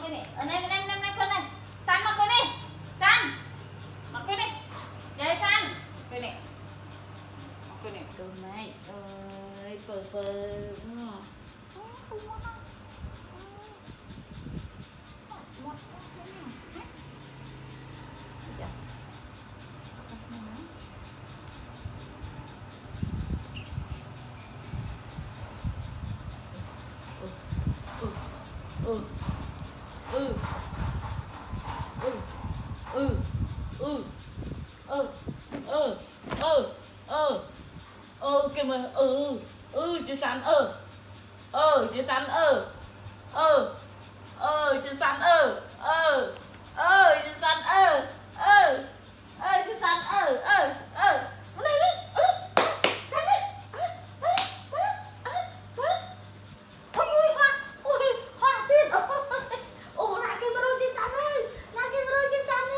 cái này em con này san mặc cái này san mặc cái này để san cái này cơm này ơi phờ kìa mà chị sắn chị sắn chị sắn chị sắn chị sắn